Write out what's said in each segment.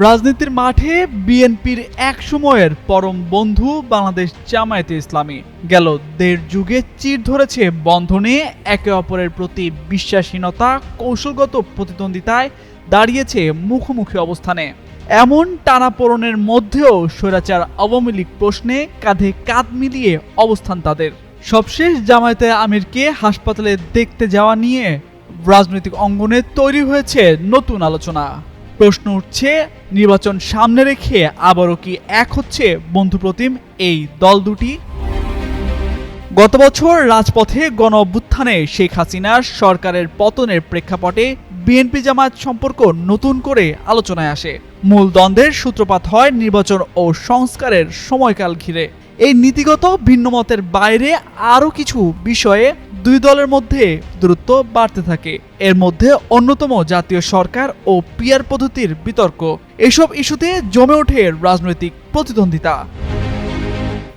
রাজনীতির মাঠে বিএনপির এক সময়ের পরম বন্ধু বাংলাদেশ জামায়াতে ইসলামী গেল দেড় যুগে চির ধরেছে বন্ধনে, একে অপরের প্রতি বিশ্বাসহীনতা, কৌশলগত প্রতিদ্বন্দ্বিতায় দাঁড়িয়েছে মুখোমুখি অবস্থানে। এমন টানাপোড়েনের মধ্যেও স্বৈরাচার আওয়ামী লীগ প্রশ্নে কাঁধে কাঁধ মিলিয়ে অবস্থান তাদের। সবশেষ জামায়াতে আমিরকে হাসপাতালে দেখতে যাওয়া নিয়ে রাজনৈতিক অঙ্গনে তৈরি হয়েছে নতুন আলোচনা। প্রশ্ন উঠছে, নির্বাচন সামনে রেখে আবারও কি এক হচ্ছে বন্ধুপ্রতিম এই দল দুটি? গত বছর রাজপথে গণ অভ্যুত্থানে শেখ হাসিনার সরকারের পতনের প্রেক্ষাপটে বিএনপি জামায়াত সম্পর্ক নতুন করে আলোচনায় আসে। মূল দ্বন্দ্বের সূত্রপাত হয় নির্বাচন ও সংস্কারের সময়কাল ঘিরে। এই নীতিগত ভিন্নমতের বাইরে আরও কিছু বিষয়ে দুই দলের মধ্যে দূরত্ব বাড়তে থাকে। এর মধ্যে অন্যতম জাতীয় সরকার ও পিআর পদ্ধতির বিতর্ক। এসব ইস্যুতে জমে ওঠে রাজনৈতিক প্রতিদ্বন্দ্বিতা।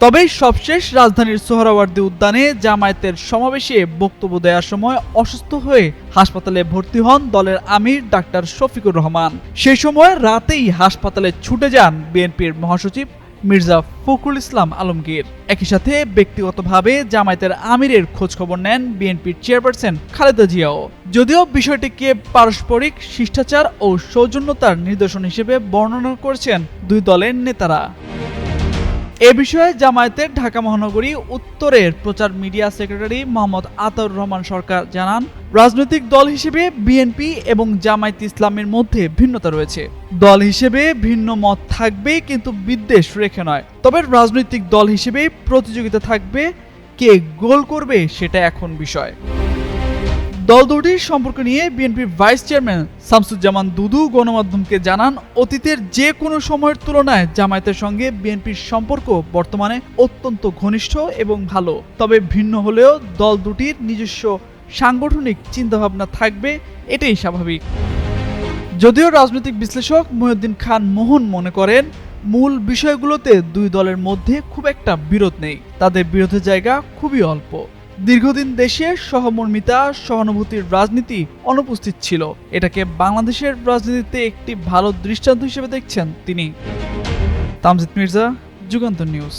তবে সবশেষ রাজধানীর সোহরাওয়ার্দী উদ্যানে জামায়াতের সমাবেশে বক্তব্য দেওয়ার সময় অসুস্থ হয়ে হাসপাতালে ভর্তি হন দলের আমির ডাক্তার শফিকুর রহমান। সেই সময় রাতেই হাসপাতালে ছুটে যান বিএনপির মহাসচিব মির্জা ফখরুল ইসলাম আলমগীর। একই সাথে ব্যক্তিগতভাবে জামায়াতের আমিরের খোঁজখবর নেন বিএনপির চেয়ারপারসন খালেদা জিয়াও। যদিও বিষয়টিকে পারস্পরিক শিষ্টাচার ও সৌজন্যতার নিদর্শন হিসেবে বর্ণনা করেছেন দুই দলের নেতারা। এ বিষয়ে জামায়াতের ঢাকা মহানগরী উত্তরের প্রচার মিডিয়া সেক্রেটারি মোহাম্মদ আতাউর রহমান সরকার জানান, রাজনৈতিক দল হিসেবে বিএনপি এবং জামায়াতে ইসলামের মধ্যে ভিন্নতা রয়েছে। দল হিসেবে ভিন্ন মত থাকবে, কিন্তু বিদ্বেষ রেখে নয়। তবে রাজনৈতিক দল হিসেবে প্রতিযোগিতা থাকবে, কে গোল করবে সেটা এখন বিষয়। দল দুটির সম্পর্ক নিয়ে বিএনপির ভাইস চেয়ারম্যান শামসুজ্জামান দুদু গণমাধ্যমকে জানান, অতীতের যে কোনো সময়ের তুলনায় জামায়াতের সঙ্গে বিএনপির সম্পর্ক বর্তমানে অত্যন্ত ঘনিষ্ঠ এবং ভালো। তবে ভিন্ন হলেও দল দুটির নিজস্ব সাংগঠনিক চিন্তাভাবনা থাকবে, এটাই স্বাভাবিক। যদিও রাজনৈতিক বিশ্লেষক মহিউদ্দিন খান মোহন মনে করেন, মূল বিষয়গুলোতে দুই দলের মধ্যে খুব একটা বিরোধ নেই, তাদের বিরোধের জায়গা খুবই অল্প। দীর্ঘদিন দেশে সহমর্মিতা, সহানুভূতির রাজনীতি অনুপস্থিত ছিল। এটাকে বাংলাদেশের রাজনীতিতে একটি ভালো দৃষ্টান্ত হিসেবে দেখছেন তিনি। তামজিদ মির্জা, যুগান্তর নিউজ।